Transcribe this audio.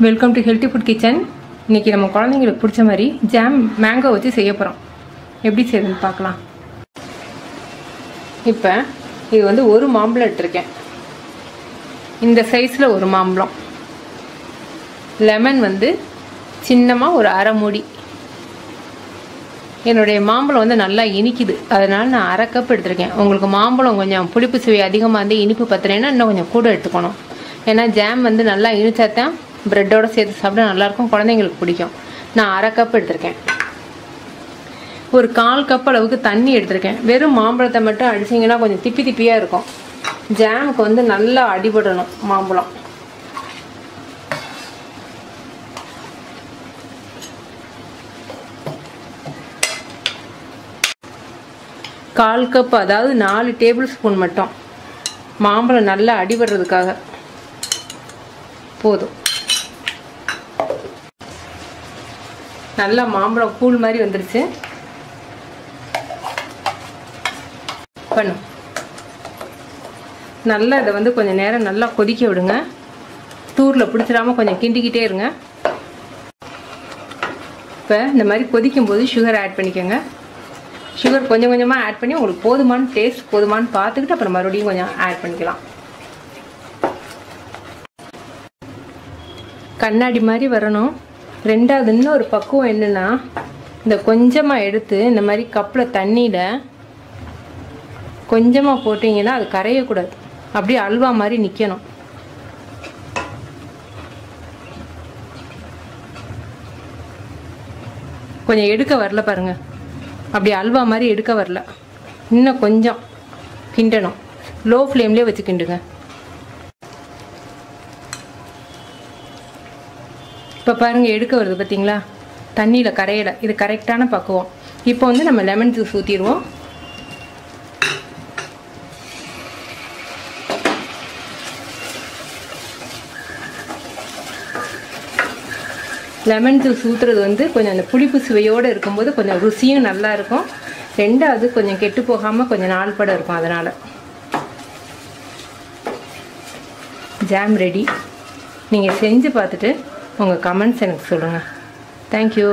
Welcome to healthy food kitchen. இன்றைக்கி நம்ம குழந்தைங்களுக்கு பிடிச்ச மாதிரி ஜாம் மேங்கோ வச்சு செய்ய போகிறோம். எப்படி செய்யணும்னு பார்க்கலாம். இப்போ இது வந்து ஒரு மாம்பழம் எடுத்திருக்கேன். இந்த சைஸில் ஒரு மாம்பழம். லெமன் வந்து சின்னமாக ஒரு அரை மூடி. என்னுடைய மாம்பழம் வந்து நல்லா இனிக்குது, அதனால் நான் அரை கப் எடுத்திருக்கேன். உங்களுக்கு மாம்பழம் கொஞ்சம் புளிப்பு சுவை அதிகமாக இருந்து இனிப்பு பத்தலைன்னா இன்னும் கொஞ்சம் கூட எடுத்துக்கணும். ஏன்னா ஜாம் வந்து நல்லா இனிச்சாத்தான் ப்ரெட்டோடு சேர்த்து சாப்பிட நல்லாயிருக்கும், குழந்தைங்களுக்கு பிடிக்கும். நான் அரை கப் எடுத்திருக்கேன். ஒரு 1/4 கப் அளவுக்கு தண்ணி எடுத்திருக்கேன். வெறும் மாம்பழத்தை மட்டும் அடிச்சிங்கன்னா கொஞ்சம் திப்பி திப்பியாக இருக்கும். ஜாமுக்கு வந்து நல்லா அடிபடணும் மாம்பழம். கால் கப், அதாவது 4 டேபிள் ஸ்பூன் மட்டும் மாம்பழம் நல்லா அடிபடுறதுக்காக போதும். நல்லா மாம்பழம் கூழ் மாதிரி வந்துருச்சு. பண்ணும் நல்லா இதை வந்து கொஞ்சம் நேரம் நல்லா கொதிக்க விடுங்க. தூரில் பிடிச்சிடாம கொஞ்சம் கிண்டிக்கிட்டே இருங்க. இப்போ இந்த மாதிரி கொதிக்கும் போது சுகர் ஆட் பண்ணிக்கோங்க. சுகர் கொஞ்சம் கொஞ்சமாக ஆட் பண்ணி உங்களுக்கு போதுமான டேஸ்ட் போதுமானு பார்த்துக்கிட்டு அப்புறம் மறுபடியும் கொஞ்சம் ஆட் பண்ணிக்கலாம். கண்ணாடி மாதிரி வரணும். ரெண்டாவது இன்னொரு பக்குவம் என்னென்னா, இந்த கொஞ்சமாக எடுத்து இந்த மாதிரி கப்பில் தண்ணியில் கொஞ்சமாக போட்டிங்கன்னா அது கரையக்கூடாது, அப்படியே அல்வா மாதிரி நிற்கணும். கொஞ்சம் எடுக்க வரல பாருங்க, அப்படி அல்வா மாதிரி எடுக்க வரல. இன்னும் கொஞ்சம் கிண்டணும். லோ ஃப்ளேம்லேயே வச்சு கிண்டுங்க. இப்போ பாருங்கள் எடுக்க வருது பார்த்தீங்களா, தண்ணியில் கரையலை. இது கரெக்டான பக்குவம். இப்போ வந்து நம்ம லெமன் ஜூஸ் ஊற்றிடுவோம். லெமன் ஜூஸ் ஊற்றுறது வந்து கொஞ்சம் அந்த புளிப்பு சுவையோடு இருக்கும்போது கொஞ்சம் ருசியும் நல்லா இருக்கும். ரெண்டாவது கொஞ்சம் கெட்டு போகாமல் கொஞ்சம் நாள் படம் இருக்கும். அதனால் ஜாம் ரெடி. நீங்கள் செஞ்சு பார்த்துட்டு உங்கள் கமெண்ட்ஸ் எனக்கு சொல்லுங்கள். தேங்க்யூ.